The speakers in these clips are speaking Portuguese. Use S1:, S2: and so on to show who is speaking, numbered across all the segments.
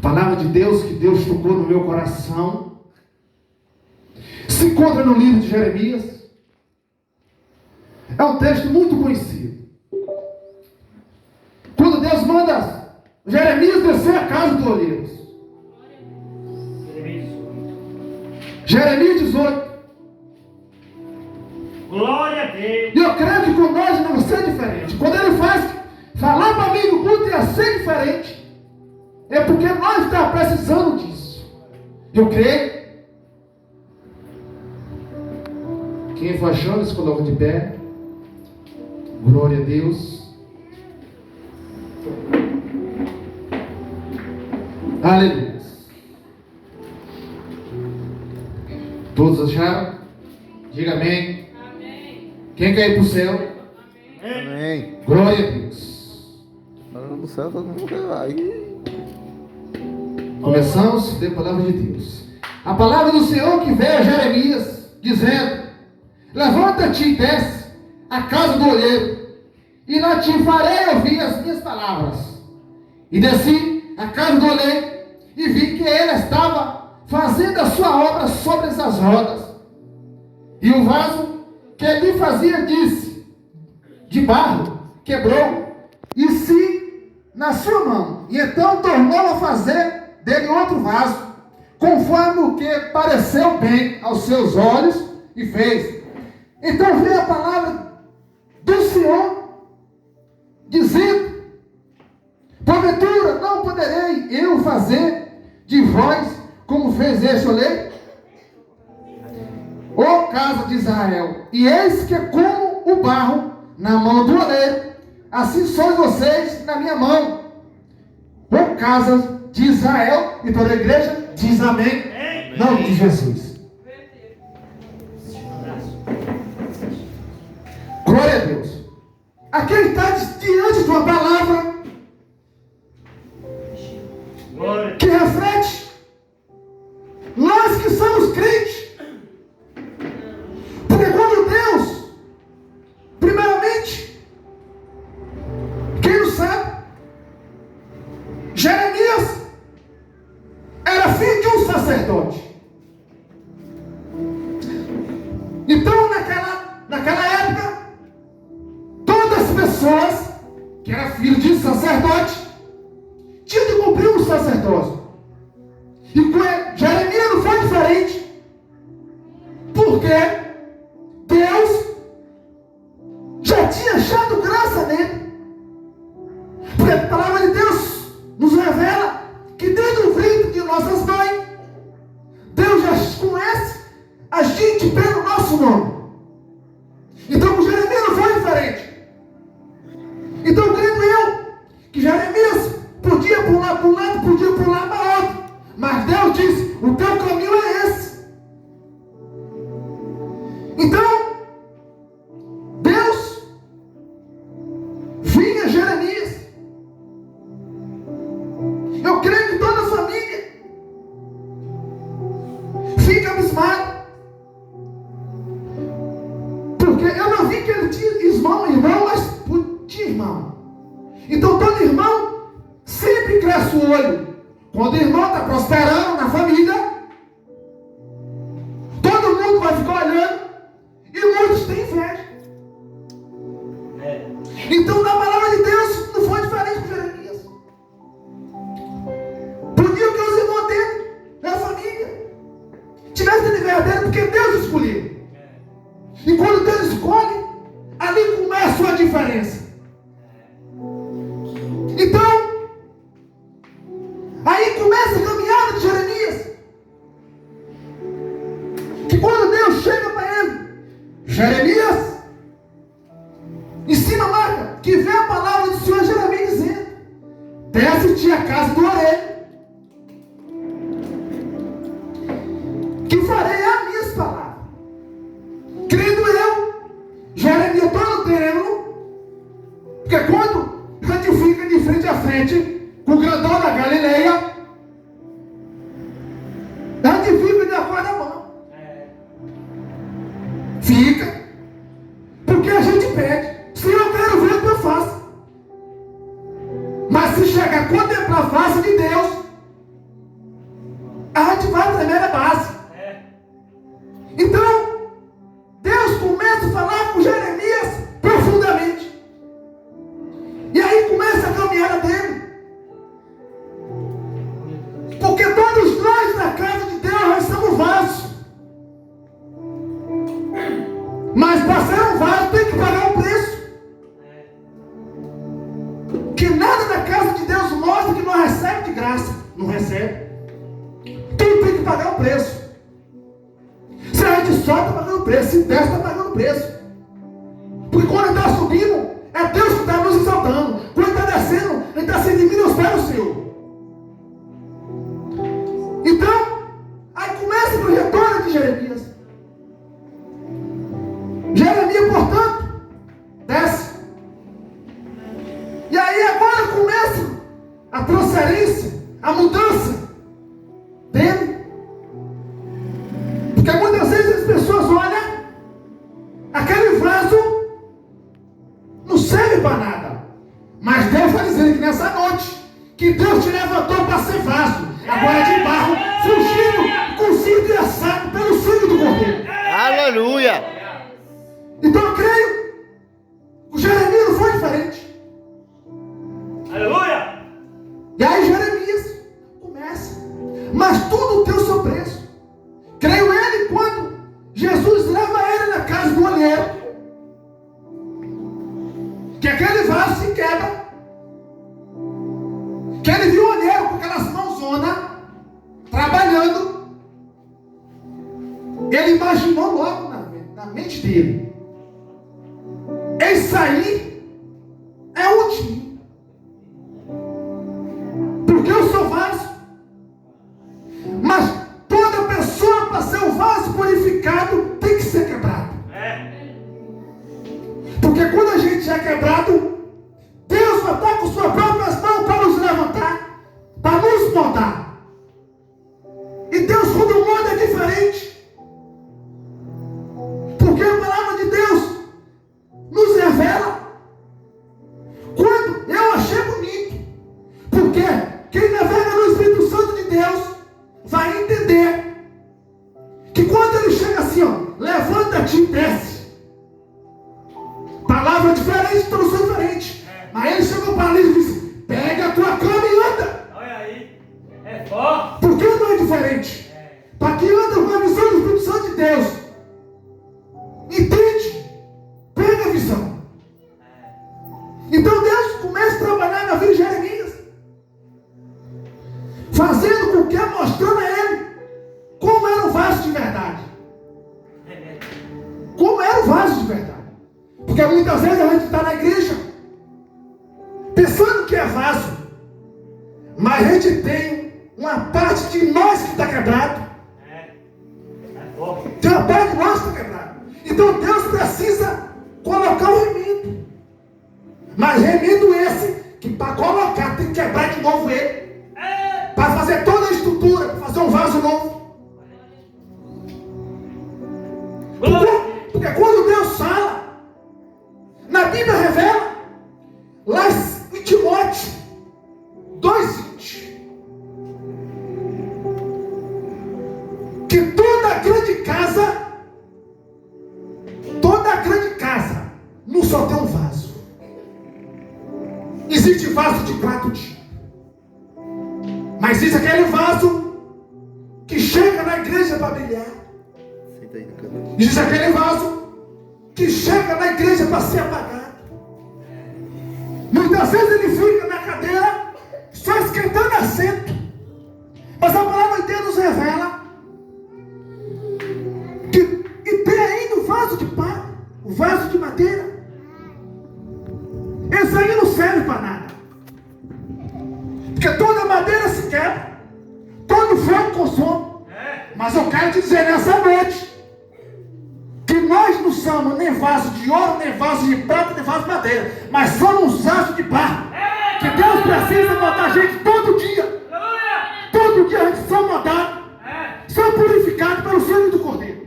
S1: palavra de Deus que Deus tocou no meu coração se encontra no livro de Jeremias. É um texto muito conhecido. Quando Deus manda Jeremias descer a casa do olheiro. Jeremias 18.
S2: Glória a Deus.
S1: E eu creio que com nós não vai ser diferente. Quando ele faz falar para mim no culto ia ser diferente, é porque nós estamos precisando disso. Eu creio. Quem for achando, se coloca de pé. Glória a Deus. Aleluia. Todos acharam? Diga amém.
S3: Amém.
S1: Quem quer ir para o céu?
S4: Amém.
S1: Glória a Deus.
S4: No céu todo mundo vai.
S1: Começamos a palavra de Deus. A palavra do Senhor que veio a Jeremias, dizendo: levanta-te e desce à casa do olheiro, e lá te farei ouvir as minhas palavras. E desci à casa do olheiro, e vi que ele estava fazendo a sua obra sobre essas rodas. E o vaso que ele fazia de barro, quebrou, e se na sua mão. E então tornou a fazer dele outro vaso, conforme o que pareceu bem aos seus olhos, e fez. Então veio a palavra do Senhor, dizendo: porventura não poderei eu fazer de vós como fez este oleiro? Ó casa de Israel, e eis que como o barro na mão do oleiro, assim sois vocês na minha mão, ó casa de Israel. E toda a igreja diz amém. Em nome de Jesus. Glória a Deus. Aqui está diante de uma palavra que reflete nós que somos crentes. Porque quando Deus, primeiramente, quem não sabe, Jeremias era filho de um sacerdote. Então naquela época, todas as pessoas que eram filhos de sacerdote tinham de cumprir um sacerdócio. E com Jeremias não foi diferente, porque Deus já tinha achado graça nele. Porque a palavra de Deus nos revela que dentro do ventre de nossas mães, Deus já conhece a gente pelo nosso nome. Então com Jeremias não foi diferente. Então creio eu que Jeremias podia pular para um lado, podia pular para outro, mas Deus disse: o teu caminho é esse. Então Deus vinha a Jeremias. Eu creio que toda a família fica abismada, porque eu não vi que ele tinha irmão, mas tinha irmão. Então todo irmão sempre cresce o olho. Quando o irmão está prosperando na família, todo mundo vai ficar olhando, e muitos têm inveja. Então na palavra de Deus não foi diferente com Jeremias. Podia que os irmãos dele, na família, tivessem inveja dele, porque Deus escolheu. E quando Deus escolhe, ali começa a diferença. Então, aí começa a caminhada de Jeremias. Que quando Deus chega para ele, Jeremias, em cima marca, que vê a palavra do Senhor Jeremias dizendo: desce-te a casa do orelho, que farei as minhas palavras. Crendo eu, Jeremias todo o terreno, porque quando a gente fica de frente a frente com o grandão da Galileia, a gente fica de acordo a mão. Fica, porque a gente pede: Senhor, eu quero ver a tua face. Mas se chegar a contemplar a face de Deus, a primeira base. Então, Deus começa a falar com Jeremias profundamente. E aí começa a caminhada dele. Porque todos nós na casa de Deus nós somos vasos. Mas para ser um vaso tem que pagar um preço. Que nada na casa de Deus mostra que não recebe de graça. Não recebe. Tudo tem que pagar um preço. Se a gente sobe, está pagando preço. Se desce, está pagando preço. Porque quando ele está subindo, é Deus que está nos exaltando. Quando ele está descendo, ele está se diminuindo o Senhor. Então, aí começa o retorno de Jeremias. Jeremias, portanto, desce. E aí agora começa a transferência, a mudança dele. Porque muitas vezes as pessoas olham, aquele vaso não serve para nada. Mas Deus está dizendo que nessa noite, que Deus te levantou para ser vaso. Agora é de barro, fugindo, cozido e assado pelo sangue do Cordeiro.
S4: Aleluia!
S1: Então eu creio, o Jeremias não foi diferente.
S2: Aleluia!
S1: E aí Jeremias começa, mas tudo tem o seu preço. Creio ele quando Jesus leva ele na casa do olheiro, que aquele vaso se quebra, que ele viu o olheiro com aquelas mãozonas trabalhando. Ele imaginou logo na mente dele: esse aí é útil, porque eu sou vaso. Mas toda pessoa para ser um vaso purificado tem que ser quebrado. Porque quando a gente é quebrado, Deus vai estar com suas próprias mãos para nos levantar, para nos moldar. E Deus, quando molda, é diferente. Porque a palavra de Deus nos revela. Quando eu achei bonito, porque quem navega no Espírito Santo de Deus vai entender que quando ele chega assim, ó, levanta-te e desce. Palavra diferente, tradução diferente. Mas ele chegou para ali e disse: pega a tua cama e anda.
S2: Olha aí, é forte.
S1: Por que não é diferente? Para que anda com a visão do Espírito Santo de Deus. Entende? Pega a visão. Então Deus começa a trabalhar na vida de Jeremias, fazendo com que, mostrando a ele como era o vaso de verdade. Como era o vaso de verdade. Porque muitas vezes a gente está na igreja pensando que é vaso, mas a gente tem uma parte de nós que está quebrado. Tem uma parte de nós que está quebrado. Então Deus precisa colocar o remindo. Mas remindo esse que para colocar tem que quebrar de novo ele, para fazer toda a estrutura, para fazer um vaso novo. Porque quando Deus fala, na Bíblia revela, lá em Timóteo 2:20, que toda grande casa, não só tem um vaso. Existe vaso de 4 tipos. Mas existe aquele vaso que chega na igreja para brilhar. Existe aquele vaso que chega na igreja para ser apagado. Muitas vezes ele fica na cadeira só esquentando assento. Mas a palavra de Deus nos revela que e tem ainda o vaso de pá, o vaso de madeira. Esse aí não serve para nada. Porque toda madeira se quebra, todo fogo consome. Mas eu quero te dizer nessa noite que nós não somos nem vaso de ouro, nem vaso de prata, nem vaso de madeira, mas somos vasos de barro. Que Deus precisa botar a gente todo dia. Todo dia a gente só moldado, só purificado pelo sangue do Cordeiro.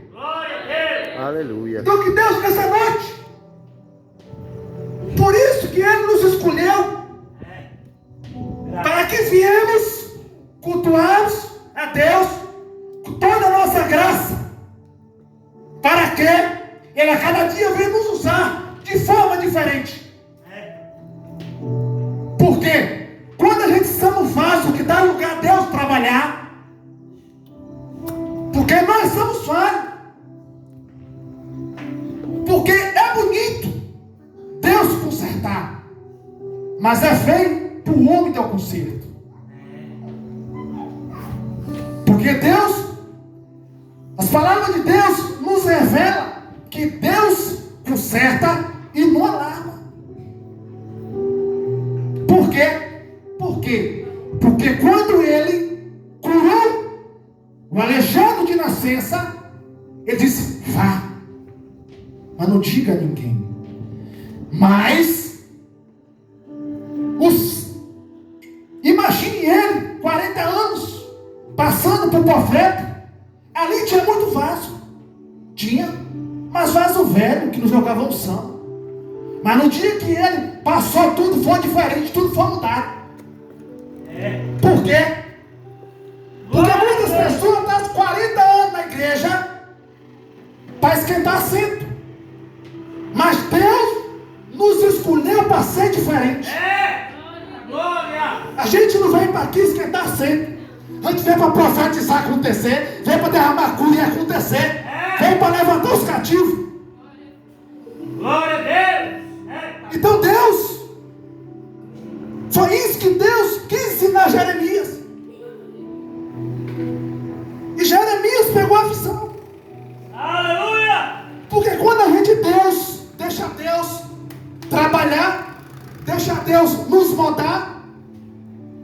S4: Aleluia.
S1: Então que Deus nessa noite, por isso que Ele nos escolheu, para que viemos cultuarmos a Deus Por quê? Quando a gente somos vaso que dá lugar a Deus trabalhar, porque nós somos falhos, porque é bonito Deus consertar, mas é feio para o homem ter o conserto. Porque Deus, as palavras de Deus nos revelam que Deus conserta e não alarma. Por quê? Por quê? Porque quando ele curou o aleijado de nascença, ele disse: vá, mas não diga a ninguém. Mas imagine ele 40 anos passando por profeta. Ali tinha muito vaso, mas vaso velho que nos jogava unção. Mas no dia que ele passou, tudo foi diferente, tudo foi mudado. Por quê? Porque muitas pessoas estão 40 anos na igreja para esquentar assento, mas Deus nos escolheu para ser diferente. A gente não vem para aqui esquentar assento. A gente vem para profetizar acontecer, vem para derramar cura e acontecer, vem para levantar os cativos.
S2: Glória a Deus.
S1: Então Deus, foi isso que Deus quis ensinar a Jeremias. E Jeremias pegou a visão.
S2: Aleluia.
S1: Porque quando a gente deixa Deus trabalhar, deixa Deus nos moldar,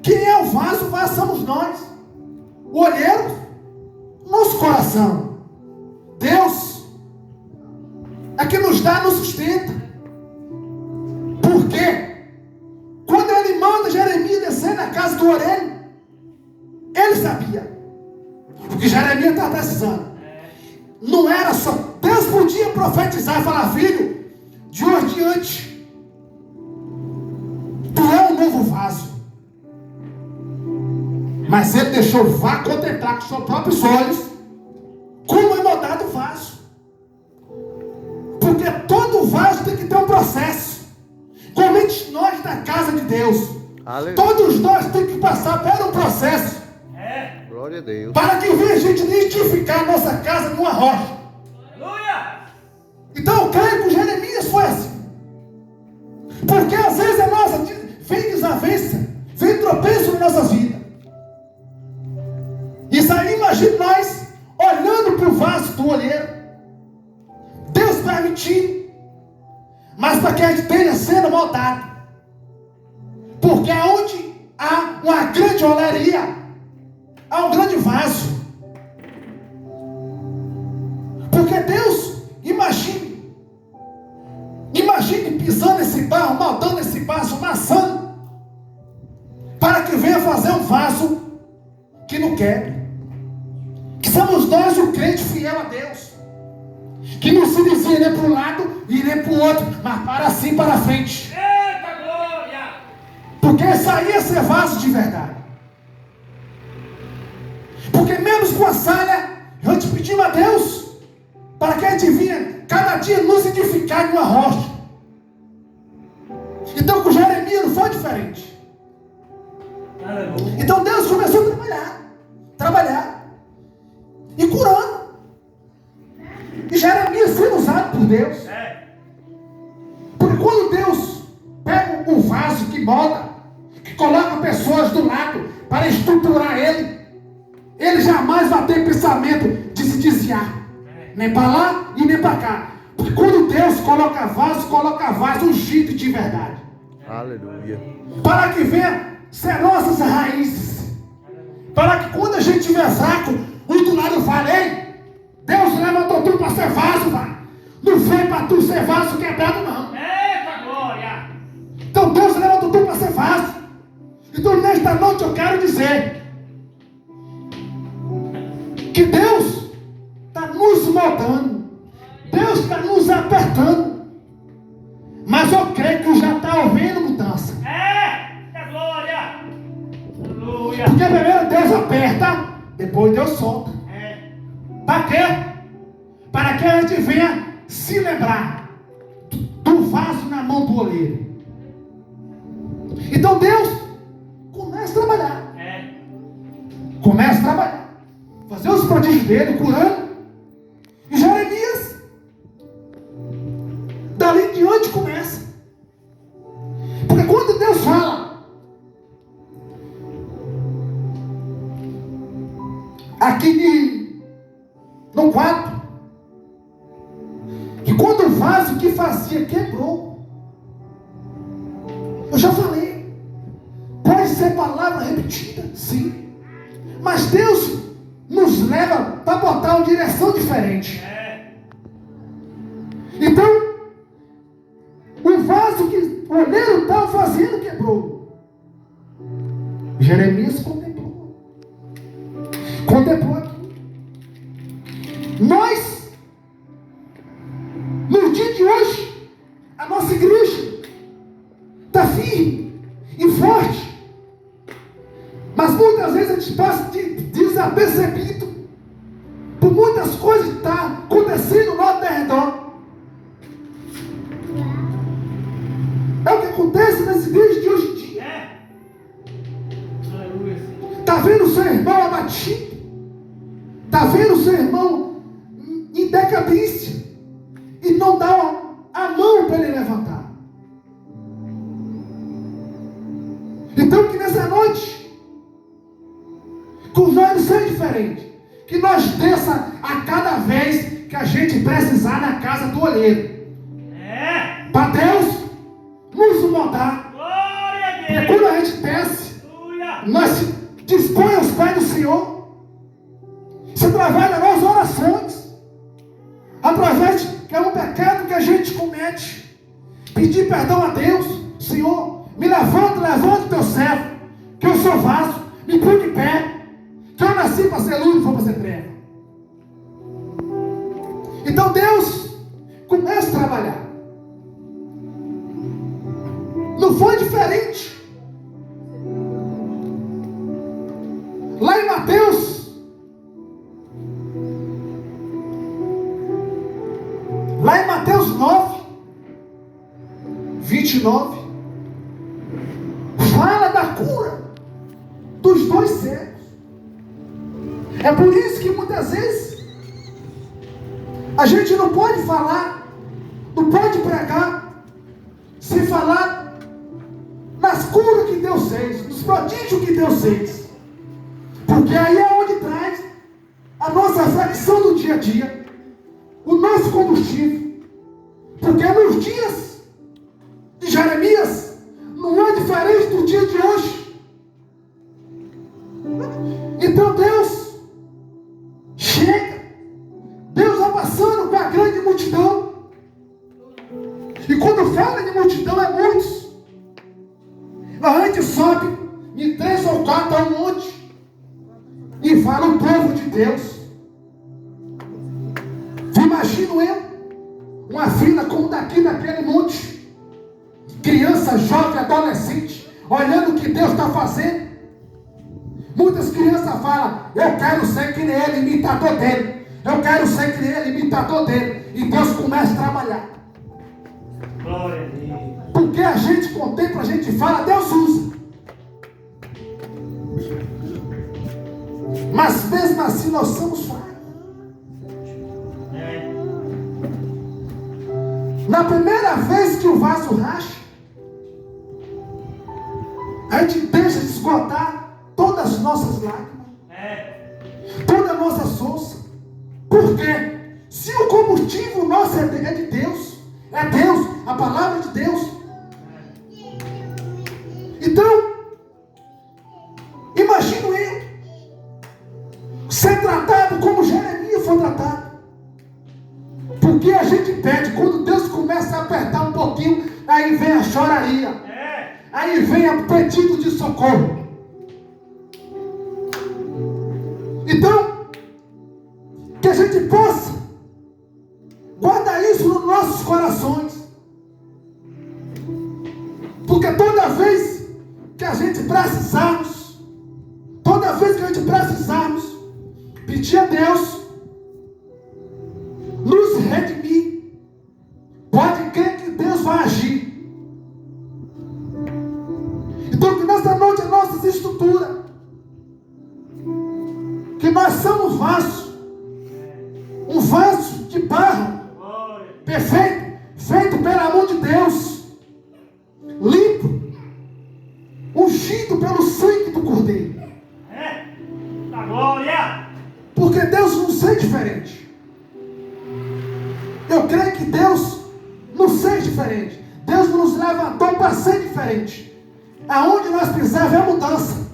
S1: quem é o vaso somos nós. O olheiro, nosso coração. Deus é que nos dá, nos sustenta. Por quê? Quando ele manda Jeremias descer na casa do olheiro, ele sabia o que Jeremias estava precisando. Não era só, Deus podia profetizar e falar: filho, de hoje em diante, tu é um novo vaso. Mas ele deixou: vá contemplar com seus próprios olhos como é moldado o vaso. Porque todo vaso tem que ter um processo. Comente nós da casa de Deus.
S4: Aleluia.
S1: Todos nós temos que passar por um processo.
S4: Glória a Deus.
S1: Para que venha a gente identificar a nossa casa numa rocha.
S2: Aleluia.
S1: Então eu creio que o Jeremias foi assim. Porque às vezes a nossa vem desavença, vem tropeço nas nossas vidas. Isso aí, imagine nós olhando para o vaso do olheiro. Deus permitiu, mas para que a gente tenha sendo moldado. Porque aonde há uma grande olaria, há um grande vaso. Porque Deus, imagine pisando esse barro, moldando esse vaso, amassando, para que venha fazer um vaso que não quebre. Que somos nós, o crente fiel a Deus, que não se dizia nem para um lado e nem para o outro, mas para assim, para frente.
S2: Eita glória.
S1: Porque isso aí é ser vaso de verdade. Porque mesmo com a salha, eu te pedi a Deus para que a gente vinha cada dia nos edificar em uma rocha. Então com Jeremias não foi diferente.
S2: Aleluia.
S1: Então Deus começou a trabalhar e curando. E Jeremias sendo usado por Deus. Porque quando Deus pega um vaso que molda, que coloca pessoas do lado para estruturar ele jamais vai ter pensamento de se desviar, nem para lá e nem para cá. Porque quando Deus coloca vaso ungido de verdade.
S4: Aleluia.
S1: Para que venha ser nossas raízes. Para que quando a gente estiver fraco, o do lado fale: ei, Deus levantou tu para ser vaso, vai. Não foi para tu ser vaso quebrado, não.
S2: Eita glória.
S1: Então Deus levantou tu para ser vaso. Então nesta noite eu quero dizer que Deus está nos moldando, Deus está nos apertando, mas eu creio que já está havendo mudança.
S2: Eita glória. Aleluia.
S1: Porque primeiro Deus aperta, depois Deus solta. Para quê? Para que a gente venha se lembrar do vaso na mão do oleiro. Então Então Deus começa a trabalhar. Começa a trabalhar. Fazer os prodígios dele, curando. E Jeremias, dali em diante começa. Porque quando Deus fala, aqui no quarto, que quando o vaso que fazia quebrou, eu já falei, pode ser palavra repetida, sim, mas Deus nos leva para botar uma direção diferente. Então, o vaso que o oleiro estava fazendo quebrou. Jeremias contemplou. Contemplou aqui. Nós, no dia de hoje, a nossa igreja está firme e forte. Mas muitas vezes a gente passa desapercebido por muitas coisas que estão acontecendo ao nosso redor. É o que acontece nas igrejas de hoje em dia. Está vendo o seu irmão abatido? Está vendo o seu irmão em decadência? E não dá a mão para ele levantar. Então que nessa noite, que os olhos sejam diferentes. Que nós desça a cada vez que a gente precisar na casa do olheiro. Para Deus nos mudar. E quando a gente desce, nós se dispõe aos pés do Senhor. Se através das nossas orações, através de um pecado que a gente comete, pedir perdão a Deus. Senhor, me levanta o teu servo, que eu sou vaso, me põe de pé, que eu nasci para ser luz, não vou para ser treva. Então Deus começa a trabalhar. Não foi diferente. Lá em Mateus, 9, 29, fala da cura dos 2 cegos. É por isso que muitas vezes a gente não pode falar, não pode pregar, sem falar nas curas que Deus fez, nos prodígios que Deus fez. Porque aí é onde traz a nossa reflexão do dia a dia, o nosso combustível. Porque nos dias de Jeremias não é diferente do dia de hoje. Então Deus chega, Deus vai passando com a grande multidão. E quando fala de multidão é muitos. A gente sobe em 3 ou 4 a um monte e fala o povo de Deus. Imagino eu uma fila como daqui naquele monte, criança, jovem, adolescente, olhando o que Deus está fazendo. Muitas crianças falam: eu quero ser que nem ele, imitador dele. Eu quero ser que nem ele, imitador dele. E Deus começa a trabalhar.
S2: Glória a Deus.
S1: Porque a gente contempla, a gente fala, Deus usa. Mas mesmo assim nós somos fracos. Na primeira vez que o vaso racha, a gente deixa de esgotar todas as nossas lágrimas, toda a nossa força. Por quê? Se o combustível nosso é de Deus, é Deus, a palavra de Deus. Então, imagino eu ser tratado como Jeremias foi tratado. Porque a gente pede, quando Deus começa a apertar um pouquinho, aí vem a choraria, aí vem o pedido de socorro. Então, que a gente possa guardar isso nos nossos corações. Porque toda vez que a gente precisarmos, pedir a Deus nos redimir, pode crer que Deus vai agir. Então que nessa noite a nossa estrutura, que nós somos vaso, um vaso de barro, perfeito, feito pelo amor de Deus, limpo, ungido pelo sangue do Cordeiro.
S2: Da glória!
S1: Porque Deus não é diferente. Eu creio que Deus não seja diferente. Deus nos levantou para ser diferente. Aonde nós precisamos é mudança.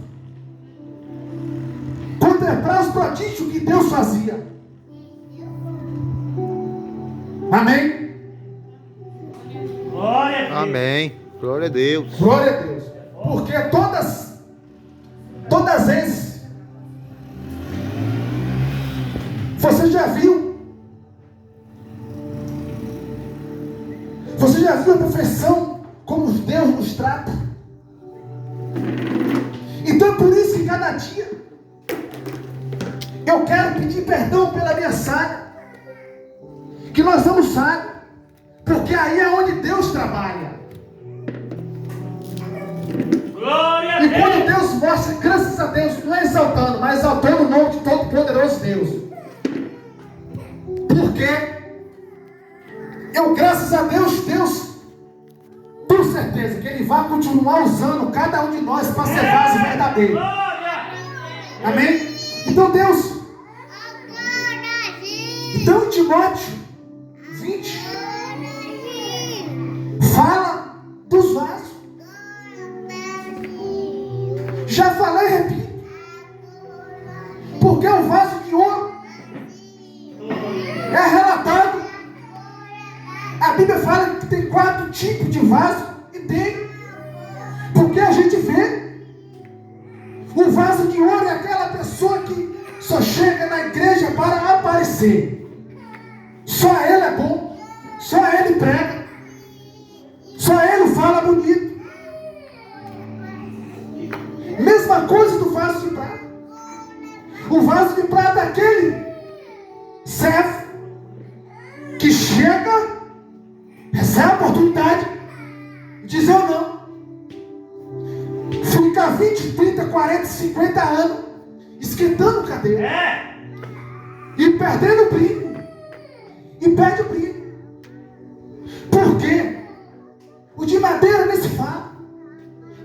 S1: Contemplar os prodígios que Deus fazia. Amém?
S2: Glória a Deus!
S4: Amém. Glória a Deus.
S1: Glória a Deus. Porque todas as vezes, você já viu a perfeição como Deus nos trata? Então é por isso que cada dia eu quero pedir perdão pela minha falha, que nós somos falhos, porque aí é onde Deus trabalha.
S2: Glória a
S1: E
S2: Deus!
S1: quando Deus mostra, graças a Deus, não é exaltando, mas exaltando o nome de todo-poderoso Deus. Porque eu, graças a Deus, tenho certeza que Ele vai continuar usando cada um de nós para ser vaso verdadeiro.
S2: Glória!
S1: Amém? Então Deus, então em Timóteo 20, fala dos vasos. Já falei e repito. Porque o vaso de ouro é relatado. A Bíblia fala que tem 4 tipos de vaso. E tem. Porque a gente vê. O vaso de ouro é aquela pessoa que só chega na igreja para aparecer. Só ele é bom. Só ele prega. Só ele fala bonito. Mesma coisa do vaso de prata. O vaso de prata é aquele servo que chega, recebe a oportunidade, diz eu não. Fica 20, 30, 40, 50 anos esquentando cadeira. E perdendo o brilho. E perde o brilho. Por quê? O de madeira nem se fala.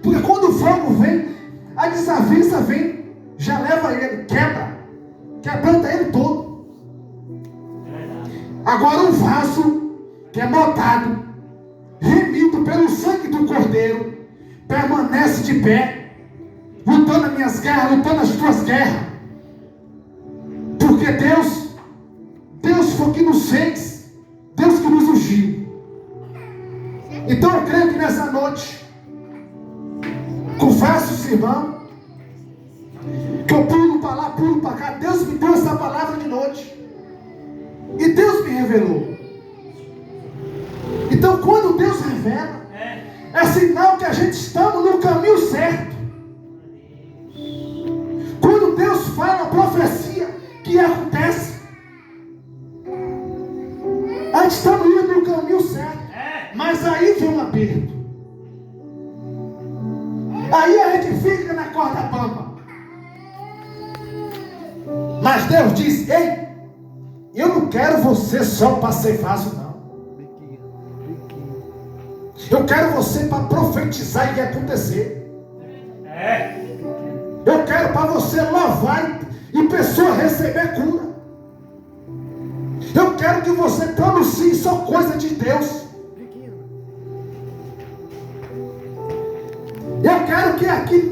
S1: Porque quando o fogo vem, a desavença vem, já leva ele, quebranta ele todo. Agora um vaso que é moldado, remido pelo sangue do Cordeiro, permanece de pé, lutando as minhas guerras, lutando as tuas guerras. Porque Deus foi que nos fez, Deus que nos ungiu. Então eu creio que nessa noite, confesso, irmão, que eu pulo para lá, pulo para cá. Deus me deu essa palavra de noite. E Deus me revelou. Então quando Deus revela, é sinal que a gente está no caminho certo. Quando Deus fala a profecia que acontece, a gente está indo no caminho certo. Mas aí vem um aperto. Aí a gente fica na corda bamba. Mas Deus diz: ei, eu não quero você só para ser vaso, não. Eu quero você para profetizar e acontecer. Eu quero para você louvar e pessoa receber cura. Eu quero que você pronuncie só coisa de Deus. Eu quero que aqui